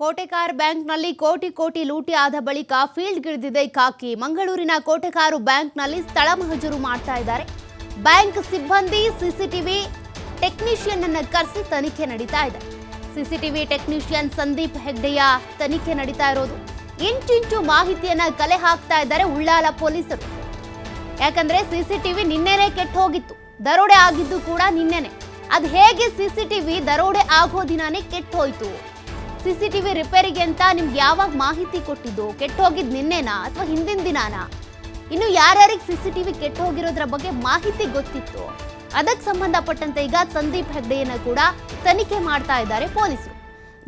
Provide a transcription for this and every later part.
ಕೋಟೆಕಾರ್ ಬ್ಯಾಂಕ್ನಲ್ಲಿ ಕೋಟಿ ಕೋಟಿ ಲೂಟಿ ಆದ ಬಳಿಕ ಫೀಲ್ಡ್ಗಿಳಿದಿದೆ ಖಾಕಿ. ಮಂಗಳೂರಿನ ಕೋಟೆಕಾರು ಬ್ಯಾಂಕ್ನಲ್ಲಿ ಸ್ಥಳ ಮಹಜರು ಮಾಡ್ತಾ ಇದ್ದಾರೆ. ಬ್ಯಾಂಕ್ ಸಿಬ್ಬಂದಿ ಸಿಸಿಟಿವಿ ಟೆಕ್ನಿಷಿಯನ್ ಅನ್ನು ಕರೆಸಿ ತನಿಖೆ ನಡೀತಾ ಇದೆ. ಸಿಸಿಟಿವಿ ಟೆಕ್ನಿಷಿಯನ್ ಸಂದೀಪ್ ಹೆಗ್ಡೆಯ ತನಿಖೆ ನಡೀತಾ ಇರೋದು. ಇಂಚಿಂಚು ಮಾಹಿತಿಯನ್ನ ಕಲೆ ಹಾಕ್ತಾ ಇದ್ದಾರೆ ಉಳ್ಳಾಲ ಪೊಲೀಸರು. ಯಾಕಂದ್ರೆ ಸಿಸಿಟಿವಿ ನಿನ್ನೆನೇ ಕೆಟ್ಟು ಹೋಗಿತ್ತು, ದರೋಡೆ ಆಗಿದ್ದು ಕೂಡ ನಿನ್ನೆನೆ. ಅದು ಹೇಗೆ ಸಿಸಿಟಿವಿ ದರೋಡೆ ಆಗೋ ದಿನಾನೇ ಕೆಟ್ಟು ಹೋಯ್ತು? ಸಿಸಿಟಿವಿ ರಿಪೇರಿಗೆ ಅಂತ ನಿಮ್ಗೆ ಯಾವಾಗ ಮಾಹಿತಿ ಕೊಟ್ಟಿದ್ದು? ಕೆಟ್ಟು ಹೋಗಿದ್ ನಿನ್ನೆನಾ ಅಥವಾ ಹಿಂದಿನ ದಿನಾನಾ? ಇನ್ನು ಯಾರ್ಯಾರಿಗೆ ಸಿಸಿಟಿವಿ ಕೆಟ್ಟು ಹೋಗಿರೋದ್ರ ಬಗ್ಗೆ ಮಾಹಿತಿ ಗೊತ್ತಿತ್ತು? ಅದಕ್ಕೆ ಸಂಬಂಧಪಟ್ಟಂತೆ ಈಗ ಸಂದೀಪ್ ಹೆಗ್ಡೆಯನ್ನ ಕೂಡ ತನಿಖೆ ಮಾಡ್ತಾ ಇದ್ದಾರೆ ಪೊಲೀಸರು.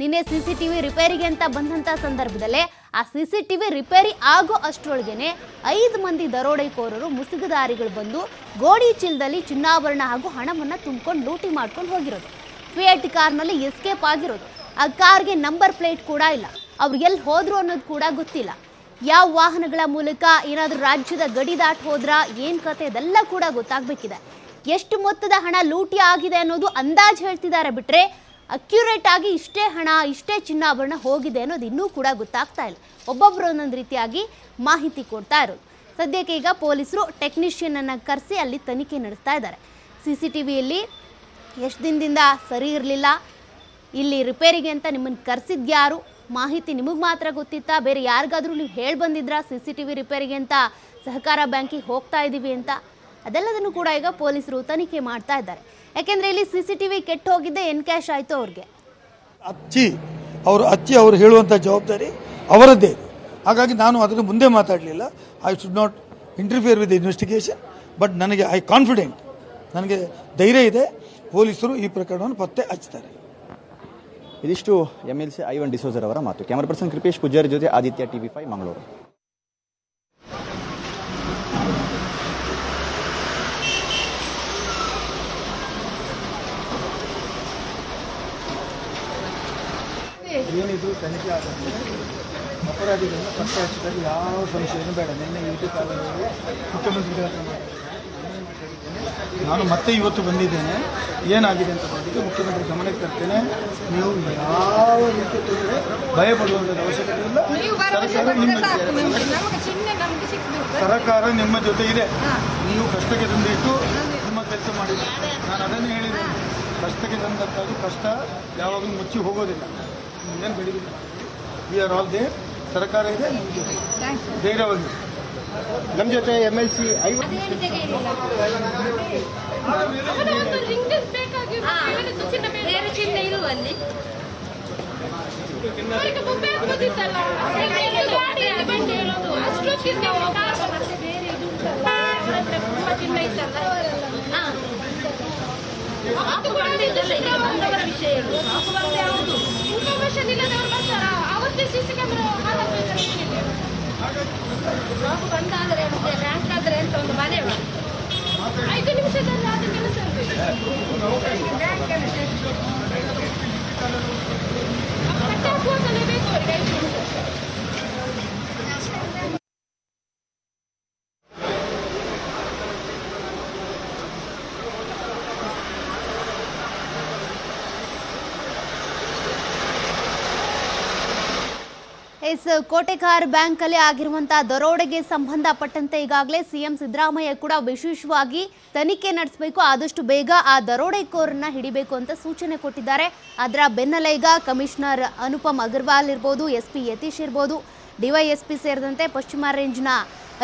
ನಿನ್ನೆ ಸಿಸಿಟಿವಿ ರಿಪೇರಿಗೆ ಅಂತ ಬಂದಂತ ಸಂದರ್ಭದಲ್ಲೇ ಆ ಸಿಸಿಟಿವಿ ರಿಪೇರಿ ಆಗೋ ಅಷ್ಟರೊಳಗೇನೆ 5 ಮಂದಿ ದರೋಡೆಕೋರರು ಮುಸುಗುದಾರಿಗಳು ಬಂದು ಗೋಡಿ ಚೀಲದಲ್ಲಿ ಚಿನ್ನಾಭರಣ ಹಾಗೂ ಹಣವನ್ನ ತುಂಬಿಕೊಂಡು ಲೂಟಿ ಮಾಡ್ಕೊಂಡು ಹೋಗಿರೋದು. ಫಿಯಟ್ ಕಾರ್ನಲ್ಲಿ ಎಸ್ಕೇಪ್ ಆಗಿರೋದು. ಆ ಕಾರ್ಗೆ ನಂಬರ್ ಪ್ಲೇಟ್ ಕೂಡ ಇಲ್ಲ. ಅವ್ರು ಎಲ್ಲಿ ಹೋದ್ರು ಅನ್ನೋದು ಕೂಡ ಗೊತ್ತಿಲ್ಲ. ಯಾವ ವಾಹನಗಳ ಮೂಲಕ ಏನಾದರೂ ರಾಜ್ಯದ ಗಡಿ ದಾಟ್ ಹೋದ್ರ ಏನ್ ಕತೆ ಇದೆಲ್ಲ ಕೂಡ ಗೊತ್ತಾಗಬೇಕಿದೆ. ಎಷ್ಟು ಮೊತ್ತದ ಹಣ ಲೂಟಿ ಆಗಿದೆ ಅನ್ನೋದು ಅಂದಾಜು ಹೇಳ್ತಿದ್ದಾರೆ ಬಿಟ್ರೆ ಅಕ್ಯುರೇಟ್ ಆಗಿ ಇಷ್ಟೇ ಹಣ ಇಷ್ಟೇ ಚಿನ್ನಾಭರಣ ಹೋಗಿದೆ ಅನ್ನೋದು ಇನ್ನೂ ಕೂಡ ಗೊತ್ತಾಗ್ತಾ ಇಲ್ಲ. ಒಬ್ಬೊಬ್ಬರು ಒಂದೊಂದು ರೀತಿಯಾಗಿ ಮಾಹಿತಿ ಕೊಡ್ತಾ ಇರೋದು. ಸದ್ಯಕ್ಕೆ ಈಗ ಪೊಲೀಸರು ಟೆಕ್ನಿಷಿಯನ್ ಅನ್ನ ಕರೆಸಿ ಅಲ್ಲಿ ತನಿಖೆ ನಡೆಸ್ತಾ ಇದ್ದಾರೆ. CCTVಯಲ್ಲಿ ಎಷ್ಟು ದಿನದಿಂದ ಸರಿ ಇರಲಿಲ್ಲ, ಇಲ್ಲಿ ರಿಪೇರಿಗೆ ಅಂತ ನಿಮ್ಮನ್ನು ಕರೆಸಿದ್ಯಾರು, ಮಾಹಿತಿ ನಿಮಗೆ ಮಾತ್ರ ಗೊತ್ತಿತ್ತಾ, ಬೇರೆ ಯಾರಿಗಾದ್ರೂ ನೀವು ಹೇಳಿ ಬಂದಿದ್ರಾ CCTV ರಿಪೇರಿಗೆ ಅಂತ ಸಹಕಾರ ಬ್ಯಾಂಕಿಗೆ ಹೋಗ್ತಾ ಇದ್ದೀವಿ ಅಂತ? ಅದೆಲ್ಲದನ್ನು ಕೂಡ ಈಗ ಪೊಲೀಸರು ತನಿಖೆ ಮಾಡ್ತಾ ಇದ್ದಾರೆ. ಯಾಕೆಂದ್ರೆ ಇಲ್ಲಿ CCTV ಕೆಟ್ಟು ಹೋಗಿದ್ದೆ ಎನ್ಕ್ಯಾಶ್ ಆಯಿತು ಅವ್ರಿಗೆ. ಅವರು ಹೇಳುವಂಥ ಜವಾಬ್ದಾರಿ ಅವರದ್ದೇ ಇದೆ. ಹಾಗಾಗಿ ನಾನು ಅದನ್ನು ಮುಂದೆ ಮಾತಾಡಲಿಲ್ಲ. I should not interfere with investigation. But I confident, ನನಗೆ ಧೈರ್ಯ ಇದೆ, ಪೊಲೀಸರು ಈ ಪ್ರಕರಣವನ್ನು ಪತ್ತೆ ಹಚ್ತಾರೆ. ಇದಿಷ್ಟು MLC ಐವನ್ ಡಿಸೋಜರ್ ಅವರ ಮಾತು. ಕ್ಯಾಮರಾ ಪರ್ಸನ್ ಕೃಪೇಶ್ ಪೂಜಾರಿ ಜೊತೆ ಆದಿತ್ಯ TV5 ಮಂಗಳೂರು. ಏನಿದು ತನಿಖೆ ಆಗುತ್ತೆ, ಅಪರಾಧಿಗಳನ್ನು ಪತ್ತೆ ಹಚ್ಚಿದಾಗ ಯಾವ ಸಂಶಯನೂ ಬೇಡ. ನಿನ್ನೆ ಇದು ಕಾಲದಲ್ಲಿ ಮುಖ್ಯಮಂತ್ರಿಗಳ ನಾನು ಮತ್ತೆ ಇವತ್ತು ಬಂದಿದ್ದೇನೆ. ಏನಾಗಿದೆ ಅಂತ ಬಂದಿದ್ದು ಮುಖ್ಯಮಂತ್ರಿ ಗಮನಕ್ಕೆ ತರ್ತೇನೆ. ನೀವು ಯಾವ ರೀತಿ ಭಯ ಪಡುವಂಥದ್ದು ಅವಶ್ಯಕತೆ ಇಲ್ಲ. ಸರ್ಕಾರ ನಿಮ್ಮ ಜೊತೆ ಇದೆ. ನೀವು ಕಷ್ಟಕ್ಕೆ ತಂದಿಟ್ಟು ನಿಮ್ಮ ಕೆಲಸ ಮಾಡಿದ್ದೀರಿ. ನಾನು ಅದನ್ನೇ ಹೇಳಿದ್ದೇನೆ, ಕಷ್ಟಕ್ಕೆ ತಂದಕ್ಕಾಗಿ ಕಷ್ಟ ಯಾವಾಗಲೂ ಮುಚ್ಚಿ ಹೋಗೋದಿಲ್ಲ. ಏನು ಬೆಳಿಗ್ಗೆ ವಿ ಆರ್ ಆಲ್ ದೇರ್. ಸರ್ಕಾರ ಇದೆ, ನಿಮ್ಮ ಜೊತೆ ಧೈರ್ಯವಾಗಿ. ನಮ್ಮ ಜೊತೆ MLC ಬಂದಾದರೆ ಬ್ಯಾಂಕ್ ಆದರೆ ಅಂತ ಒಂದು ಮನೆ 5 ನಿಮಿಷದಲ್ಲಿ ಅದು ಕೆಲಸ ಬೇಕು ಅವರಿಗೆ. ಕೋಟೆಕಾರ್ ಬ್ಯಾಂಕ್ ಅಲ್ಲಿ ಆಗಿರುವಂತಹ ದರೋಡೆಗೆ ಸಂಬಂಧಪಟ್ಟಂತೆ ಈಗಾಗಲೇ CM ಸಿದ್ದರಾಮಯ್ಯ ಕೂಡ ವಿಶೇಷವಾಗಿ ತನಿಖೆ ನಡೆಸಬೇಕು, ಆದಷ್ಟು ಬೇಗ ಆ ದರೋಡೆಕೋರನ್ನ ಹಿಡಿಬೇಕು ಅಂತ ಸೂಚನೆ ಕೊಟ್ಟಿದ್ದಾರೆ. ಅದರ ಬೆನ್ನಲ್ಲೇ ಈಗ ಕಮಿಷನರ್ ಅನುಪಮ್ ಅಗರ್ವಾಲ್ ಇರ್ಬೋದು, SP ಯತೀಶ್ ಇರ್ಬೋದು, DYSP ಸೇರಿದಂತೆ ಪಶ್ಚಿಮ ರೇಂಜ್ನ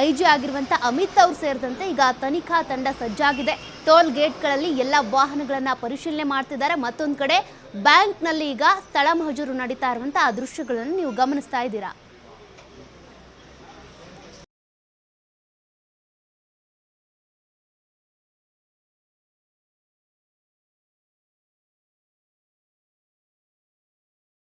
IG ಆಗಿರುವಂಥ ಅಮಿತ್ ಅವ್ರು ಸೇರಿದಂತೆ ಈಗ ತನಿಖಾ ತಂಡ ಸಜ್ಜಾಗಿದೆ. ಟೋಲ್ ಗೇಟ್ಗಳಲ್ಲಿ ಎಲ್ಲ ವಾಹನಗಳನ್ನು ಪರಿಶೀಲನೆ ಮಾಡ್ತಿದ್ದಾರೆ. ಮತ್ತೊಂದು ಕಡೆ ಬ್ಯಾಂಕ್ನಲ್ಲಿ ಈಗ ಸ್ಥಳ ಮಹಜರು ನಡೀತಾ ಇರುವಂಥ ಆ ದೃಶ್ಯಗಳನ್ನು ನೀವು ಗಮನಿಸ್ತಾ ಇದ್ದೀರಾ.